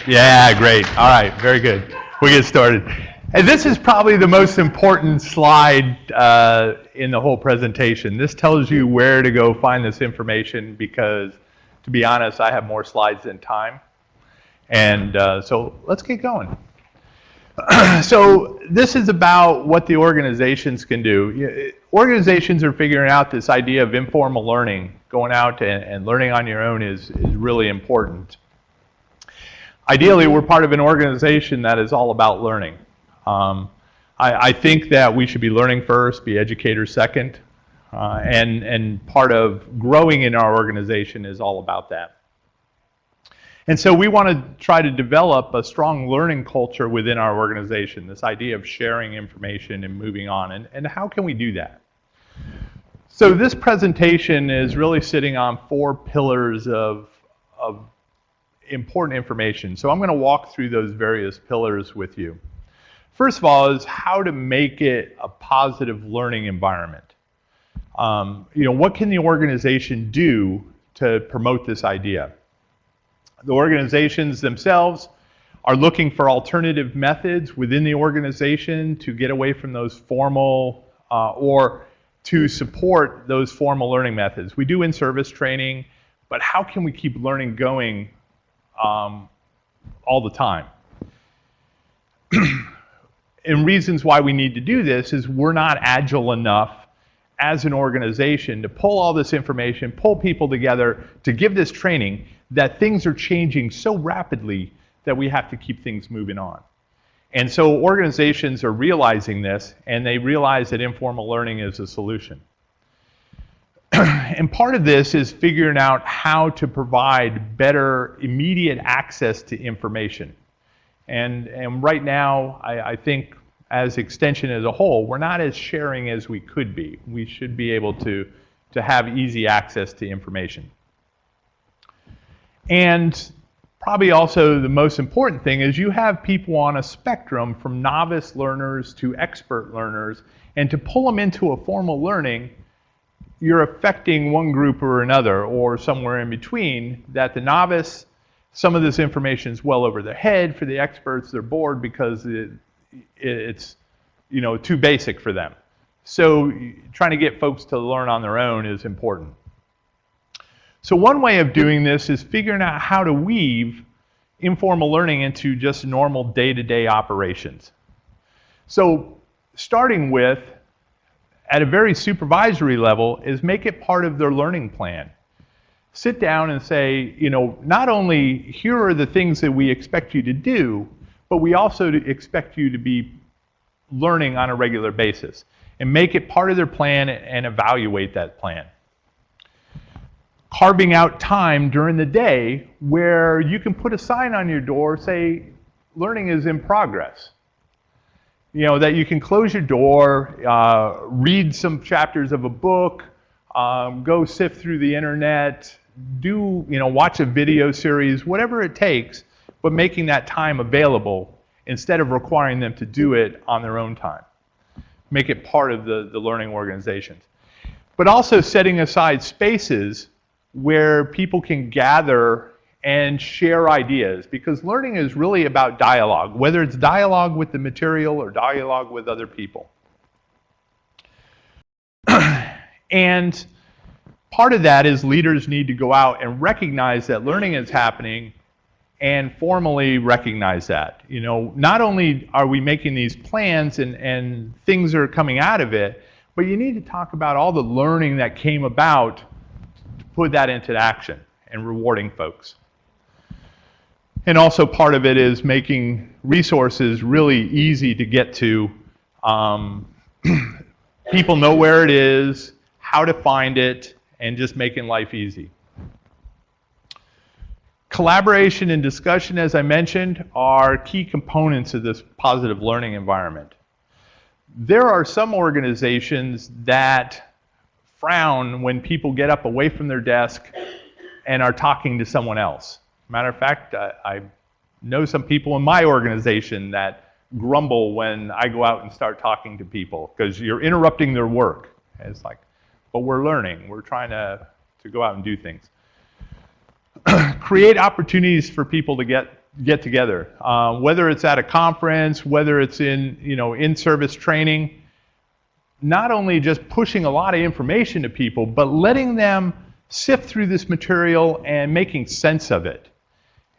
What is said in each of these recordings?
Yeah, great. All right, very good. We'll get started. And this is probably the most important slide in the whole presentation. This tells you where to go find this information because, to be honest, I have more slides than time. And so let's get going. So this is about what the organizations can do. Organizations are figuring out this idea of informal learning. Going out and learning on your own is really important. Ideally, we're part of an organization that is all about learning. I think that we should be learning first, be educators second, and part of growing in our organization is all about that. And so we want to try to develop a strong learning culture within our organization, this idea of sharing information and moving on. And how can we do that? So this presentation is really sitting on 4 pillars of important information. So I'm going to walk through those various pillars with you. First of all is how to make it a positive learning environment. What can the organization do to promote this idea? The organizations themselves are looking for alternative methods within the organization to get away from those formal or to support those formal learning methods. We do in-service training, but how can we keep learning going all the time? And reasons why we need to do this is we're not agile enough as an organization to pull all this information, pull people together to give this training, that things are changing so rapidly that we have to keep things moving on. And so organizations are realizing this, and they realize that informal learning is a solution. And part of this is figuring out how to provide better immediate access to information. And right now, I think as Extension as a whole, we're not as sharing as we could be. We should be able to have easy access to information. And probably also the most important thing is you have people on a spectrum from novice learners to expert learners, and to pull them into a formal learning, you're affecting one group or another, or somewhere in between, that the novice, some of this information is well over their head. For the experts, they're bored because it's too basic for them. So trying to get folks to learn on their own is important. So one way of doing this is figuring out how to weave informal learning into just normal day-to-day operations. So starting with, at a very supervisory level, is make it part of their learning plan. Sit down and say, not only here are the things that we expect you to do, but we also expect you to be learning on a regular basis. And make it part of their plan and evaluate that plan. Carving out time during the day where you can put a sign on your door, say, learning is in progress. That you can close your door, read some chapters of a book, go sift through the internet, watch a video series, whatever it takes, but making that time available instead of requiring them to do it on their own time. Make it part of the learning organizations. But also setting aside spaces where people can gather and share ideas, because learning is really about dialogue, whether it's dialogue with the material or dialogue with other people. And part of that is leaders need to go out and recognize that learning is happening and formally recognize that. Not only are we making these plans and things are coming out of it, but you need to talk about all the learning that came about to put that into action and rewarding folks. And also part of it is making resources really easy to get to. People know where it is, how to find it, and just making life easy. Collaboration and discussion, as I mentioned, are key components of this positive learning environment. There are some organizations that frown when people get up away from their desk and are talking to someone else. Matter of fact, I know some people in my organization that grumble when I go out and start talking to people because you're interrupting their work. And it's like, but we're learning. We're trying to go out and do things. Create opportunities for people to get get together. Whether it's at a conference, whether it's in, in-service training, not only just pushing a lot of information to people, but letting them sift through this material and making sense of it,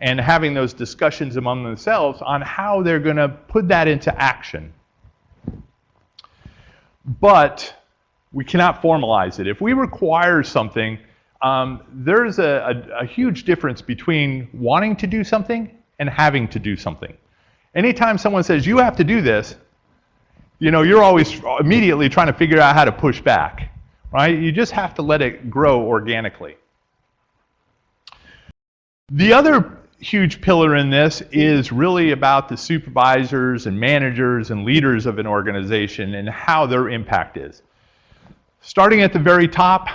and having those discussions among themselves on how they're going to put that into action. But we cannot formalize it. If we require something, there's a huge difference between wanting to do something and having to do something. Anytime someone says, you have to do this, you're always immediately trying to figure out how to push back, right? You just have to let it grow organically. The other huge pillar in this is really about the supervisors and managers and leaders of an organization and how their impact is. Starting at the very top,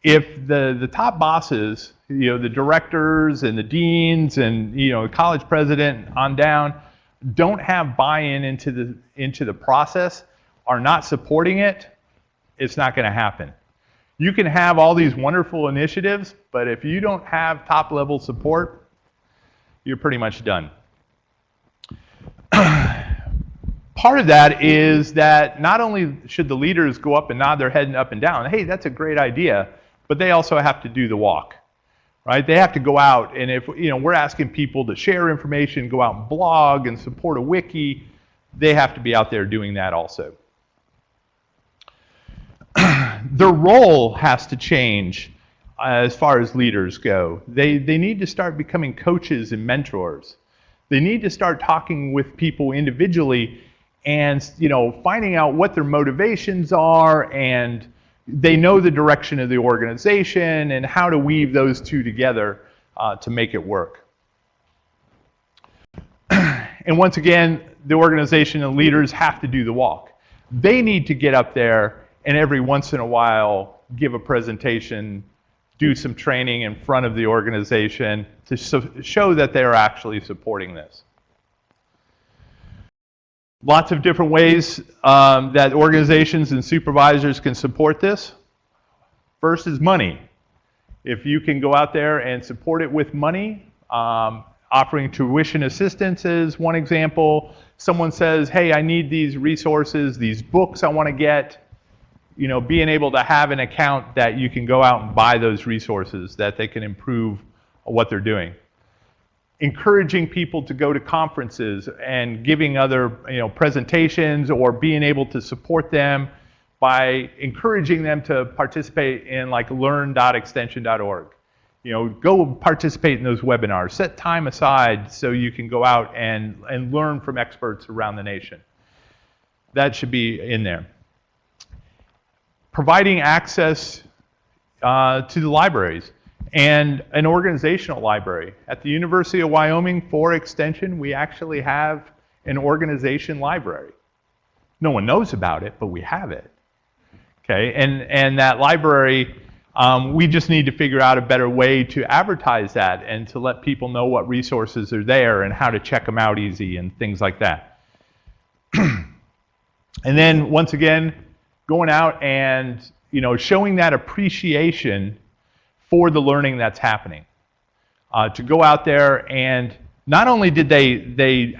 if the top bosses, the directors and the deans and college president on down, don't have buy-in into the process, are not supporting it, it's not going to happen. You can have all these wonderful initiatives, but if you don't have top-level support, you're pretty much done. Part of that is that not only should the leaders go up and nod their head up and down, hey, that's a great idea, but they also have to do the walk, right? They have to go out, and if we're asking people to share information, go out and blog and support a wiki, they have to be out there doing that also. Their role has to change as far as leaders go. They need to start becoming coaches and mentors. They need to start talking with people individually and finding out what their motivations are, and they know the direction of the organization and how to weave those two together to make it work. And once again, the organization and leaders have to do the walk. They need to get up there and every once in a while give a presentation, do some training in front of the organization to show that they're actually supporting this. Lots of different ways that organizations and supervisors can support this. First is money. If you can go out there and support it with money, offering tuition assistance is one example. Someone says, hey, I need these resources, these books I want to get. Being able to have an account that you can go out and buy those resources that they can improve what they're doing. Encouraging people to go to conferences and giving other presentations, or being able to support them by encouraging them to participate in like learn.extension.org. Go participate in those webinars. Set time aside so you can go out and learn from experts around the nation. That should be in there. Providing access to the libraries and an organizational library. At the University of Wyoming for Extension, we actually have an organization library. No one knows about it, but we have it. Okay, and that library, we just need to figure out a better way to advertise that and to let people know what resources are there and how to check them out easy and things like that. And then once again, going out and showing that appreciation for the learning that's happening. To go out there and not only did they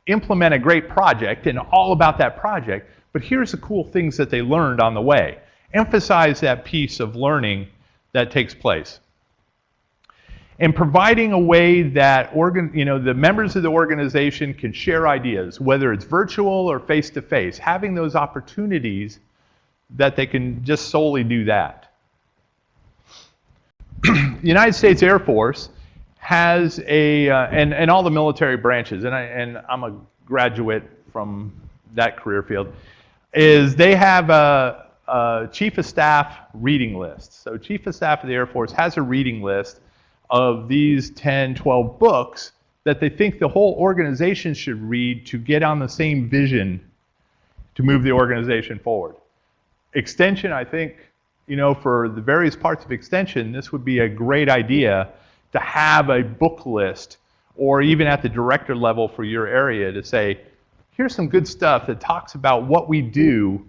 implement a great project and all about that project, but here's the cool things that they learned on the way. Emphasize that piece of learning that takes place. And providing a way that the members of the organization can share ideas, whether it's virtual or face-to-face, having those opportunities that they can just solely do that. The United States Air Force has and all the military branches, and I'm a graduate from that career field, is they have a Chief of Staff reading list. So Chief of Staff of the Air Force has a reading list of these 10, 12 books that they think the whole organization should read to get on the same vision to move the organization forward. Extension, I think, for the various parts of Extension, this would be a great idea to have a book list, or even at the director level for your area, to say, here's some good stuff that talks about what we do,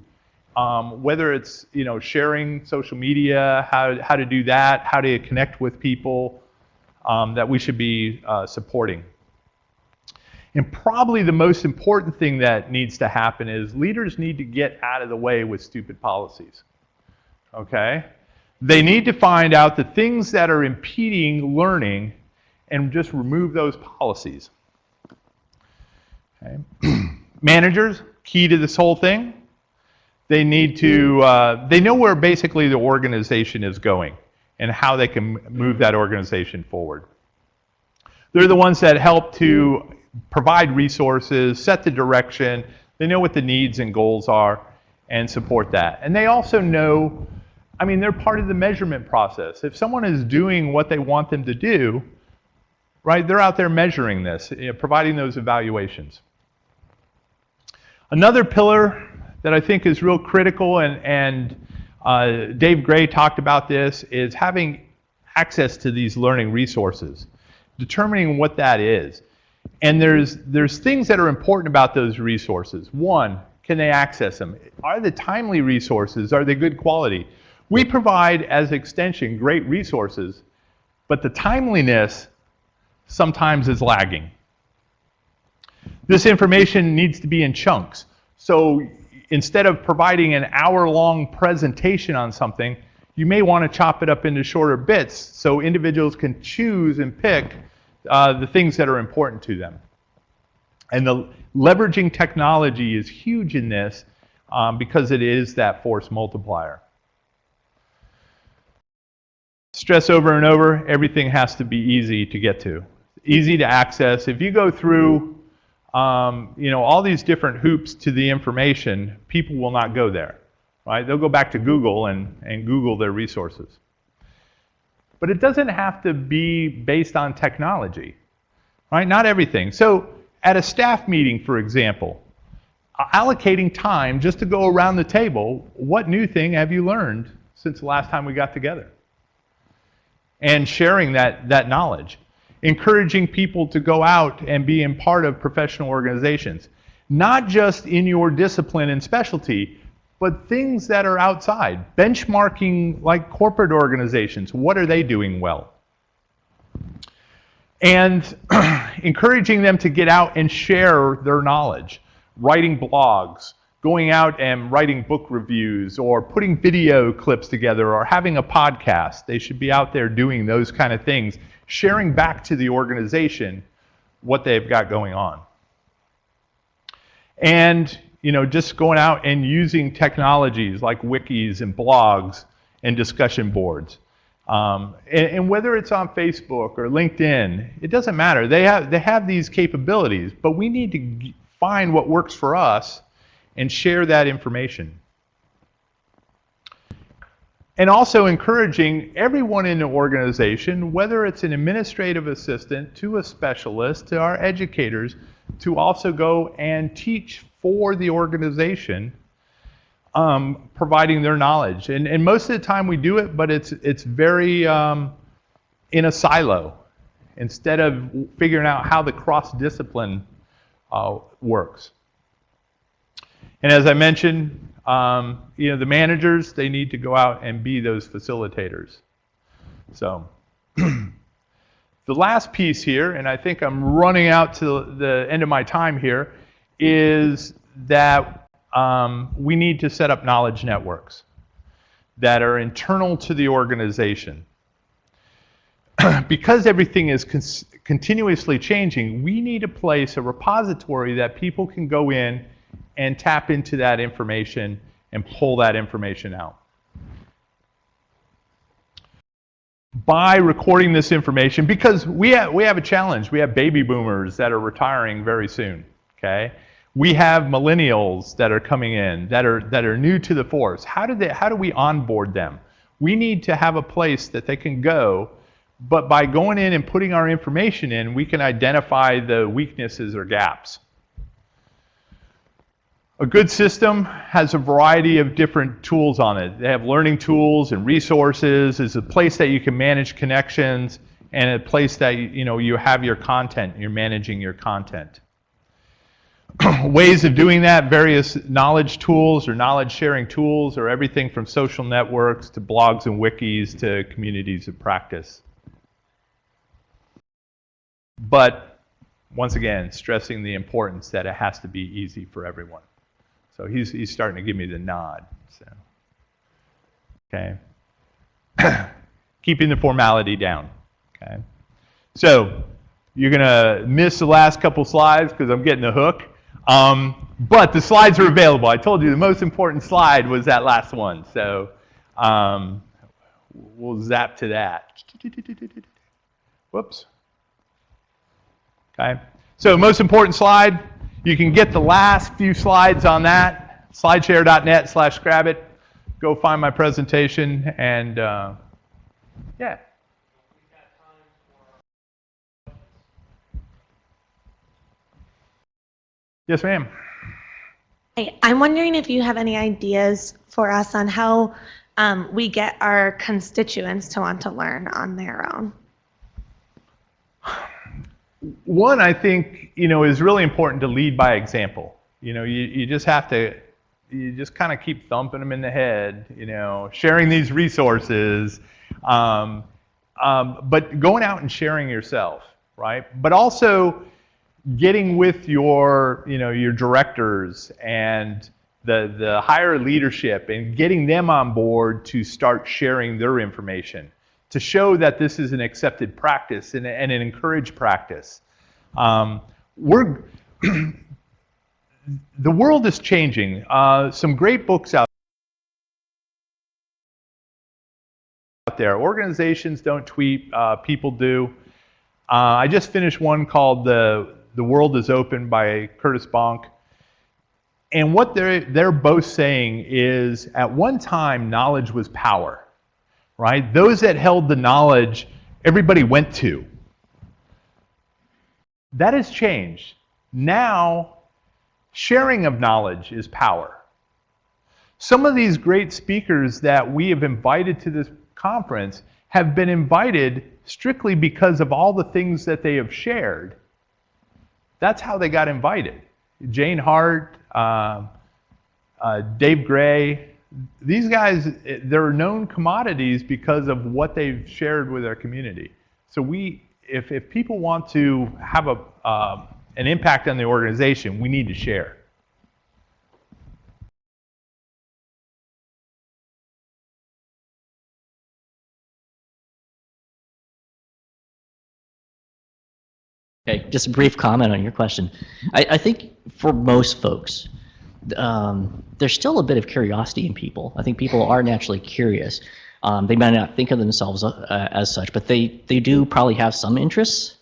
whether it's sharing social media, how to do that, how to connect with people, that we should be supporting. And probably the most important thing that needs to happen is leaders need to get out of the way with stupid policies. Okay? They need to find out the things that are impeding learning and just remove those policies. Okay? Managers, key to this whole thing, they need to, they know where basically the organization is going and how they can move that organization forward. They're the ones that help to provide resources, set the direction, they know what the needs and goals are, and support that. And they also know, I mean, they're part of the measurement process. If someone is doing what they want them to do, right, they're out there measuring this, providing those evaluations. Another pillar that I think is real critical, and Dave Gray talked about this, is having access to these learning resources, determining what that is. And there's things that are important about those resources. One, can they access them? Are they timely resources? Are they good quality? We provide, as Extension, great resources, but the timeliness sometimes is lagging. This information needs to be in chunks. So instead of providing an hour-long presentation on something, you may want to chop it up into shorter bits so individuals can choose and pick the things that are important to them. And the leveraging technology is huge in this because it is that force multiplier. Stress over and over, everything has to be easy to get to, easy to access. If you go through all these different hoops to the information, people will not go there, right? They'll go back to Google and Google their resources. But it doesn't have to be based on technology, right? Not everything. So at a staff meeting, for example, allocating time just to go around the table, what new thing have you learned since the last time we got together? And sharing that knowledge. Encouraging people to go out and be in part of professional organizations. Not just in your discipline and specialty, but things that are outside. Benchmarking like corporate organizations. What are they doing well? And encouraging them to get out and share their knowledge. Writing blogs, going out and writing book reviews, or putting video clips together, or having a podcast. They should be out there doing those kind of things, sharing back to the organization what they've got going on. And just going out and using technologies like wikis and blogs and discussion boards. And whether it's on Facebook or LinkedIn, it doesn't matter. They have these capabilities, but we need to find what works for us and share that information. And also encouraging everyone in the organization, whether it's an administrative assistant to a specialist to our educators, to also go and teach for the organization, providing their knowledge. And most of the time we do it, but it's very in a silo, instead of figuring out how the cross-discipline works. And as I mentioned, the managers, they need to go out and be those facilitators. So the last piece here, and I think I'm running out to the end of my time here, is that we need to set up knowledge networks that are internal to the organization. Because everything is continuously changing, we need to place a repository that people can go in and tap into that information and pull that information out. By recording this information, because we have a challenge. We have baby boomers that are retiring very soon, okay? We have millennials that are coming in that are new to the force. How do we onboard them? We need to have a place that they can go, but by going in and putting our information in, we can identify the weaknesses or gaps. A good system has a variety of different tools on it. They have learning tools and resources. It's a place that you can manage connections, and a place that you have your content, you're managing your content. Ways of doing that, various knowledge tools or knowledge sharing tools, or everything from social networks to blogs and wikis to communities of practice. But once again, stressing the importance that it has to be easy for everyone. So he's starting to give me the nod. So, okay. Keeping the formality down. Okay. So you're going to miss the last couple slides because I'm getting the hook. But the slides are available. I told you the most important slide was that last one. So we'll zap to that. Whoops. Okay. So most important slide. You can get the last few slides on that. Slideshare.net/Skrabut. Go find my presentation and yeah. Yes, ma'am. Hey, I'm wondering if you have any ideas for us on how we get our constituents to want to learn on their own. One, I think, is really important to lead by example. You just have to, you just kind of keep thumping them in the head, sharing these resources, but going out and sharing yourself, right? But also getting with your directors and the higher leadership and getting them on board to start sharing their information to show that this is an accepted practice and an encouraged practice. The world is changing. Some great books out there. Organizations don't tweet, people do. I just finished one called The World is Open by Curtis Bonk. And what they're both saying is, at one time, knowledge was power, right? Those that held the knowledge, everybody went to. That has changed. Now, sharing of knowledge is power. Some of these great speakers that we have invited to this conference have been invited strictly because of all the things that they have shared. That's how they got invited. Jane Hart, Dave Gray, these guys, they're known commodities because of what they've shared with our community. So if people want to have an impact on the organization, we need to share. Okay, just a brief comment on your question. I think for most folks, there's still a bit of curiosity in people. I think people are naturally curious. They might not think of themselves as such, but they do probably have some interests.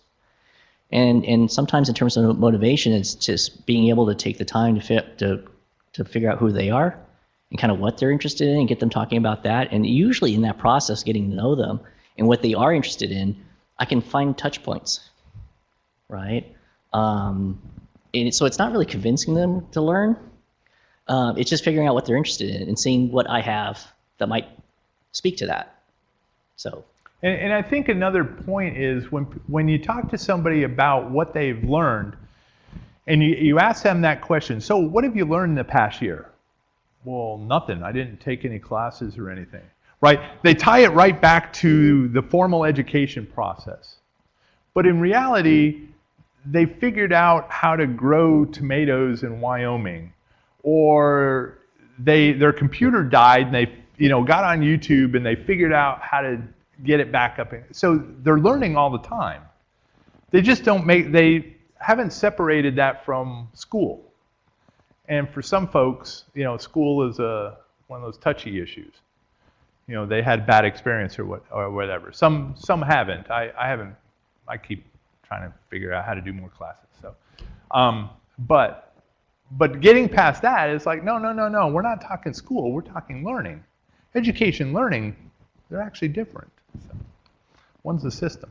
And sometimes in terms of motivation, it's just being able to take the time to figure out who they are and kind of what they're interested in and get them talking about that. And usually in that process, getting to know them and what they are interested in, I can find touch points. Right? And so it's not really convincing them to learn. It's just figuring out what they're interested in and seeing what I have that might speak to that. So. And I think another point is when you talk to somebody about what they've learned, and you ask them that question, so what have you learned in the past year? Well, nothing. I didn't take any classes or anything. Right? They tie it right back to the formal education process. But in reality, they figured out how to grow tomatoes in Wyoming, or their computer died and they got on YouTube and they figured out how to get it back up. So they're learning all the time. They just they haven't separated that from school. And for some folks, school is one of those touchy issues. They had bad experience or whatever. Some haven't. I haven't. I keep trying to figure out how to do more classes. So, but getting past that is like, no. We're not talking school. We're talking learning. Education, learning, they're actually different. So, one's a system.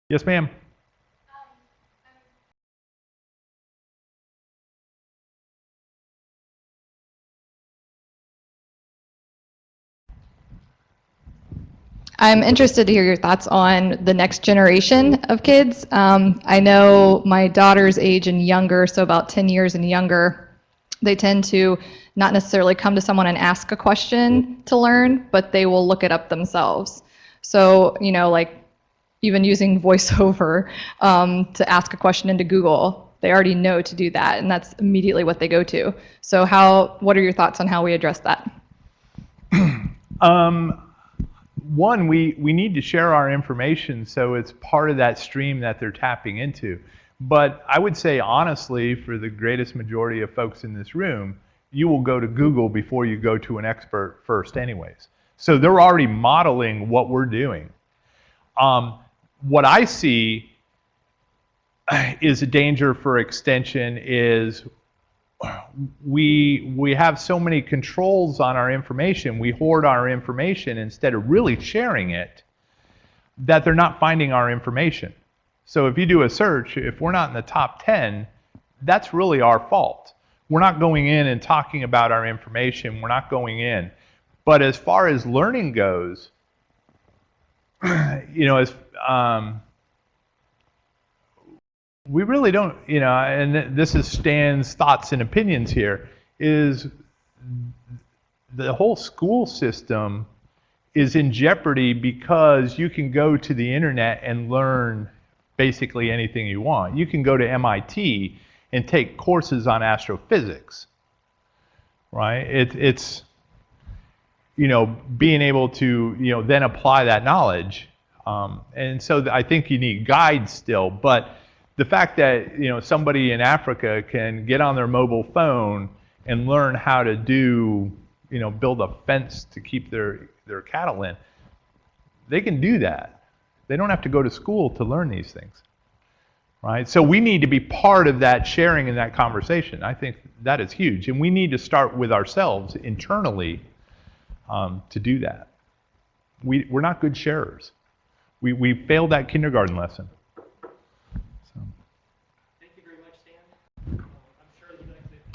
Yes, ma'am. I'm interested to hear your thoughts on the next generation of kids. I know my daughter's age and younger, so about 10 years and younger, they tend to not necessarily come to someone and ask a question to learn, but they will look it up themselves. So, you know, like even using voiceover to ask a question into Google, they already know to do that, and that's immediately what they go to. So what are your thoughts on how we address that? One, we need to share our information so it's part of that stream that they're tapping into. But I would say honestly, for the greatest majority of folks in this room, you will go to Google before you go to an expert first anyways. So they're already modeling what we're doing. What I see is a danger for extension is we have so many controls on our information, we hoard our information instead of really sharing it, that they're not finding our information. So if you do a search, if we're not in the top 10, that's really our fault. We're not going in and talking about our information, we're not going in. But as far as learning goes, you know, we really don't, you know, and this is Stan's thoughts and opinions here, is the whole school system is in jeopardy because you can go to the internet and learn basically anything you want. You can go to MIT and take courses on astrophysics, right? It's you know, being able to, you know, then apply that knowledge. And so I think you need guides still, but the fact that, you know, somebody in Africa can get on their mobile phone and learn how to do, you know, build a fence to keep their cattle in, they can do that. They don't have to go to school to learn these things, right? So we need to be part of that sharing and that conversation. I think that is huge, and we need to start with ourselves internally to do that. We're not good sharers. We failed that kindergarten lesson.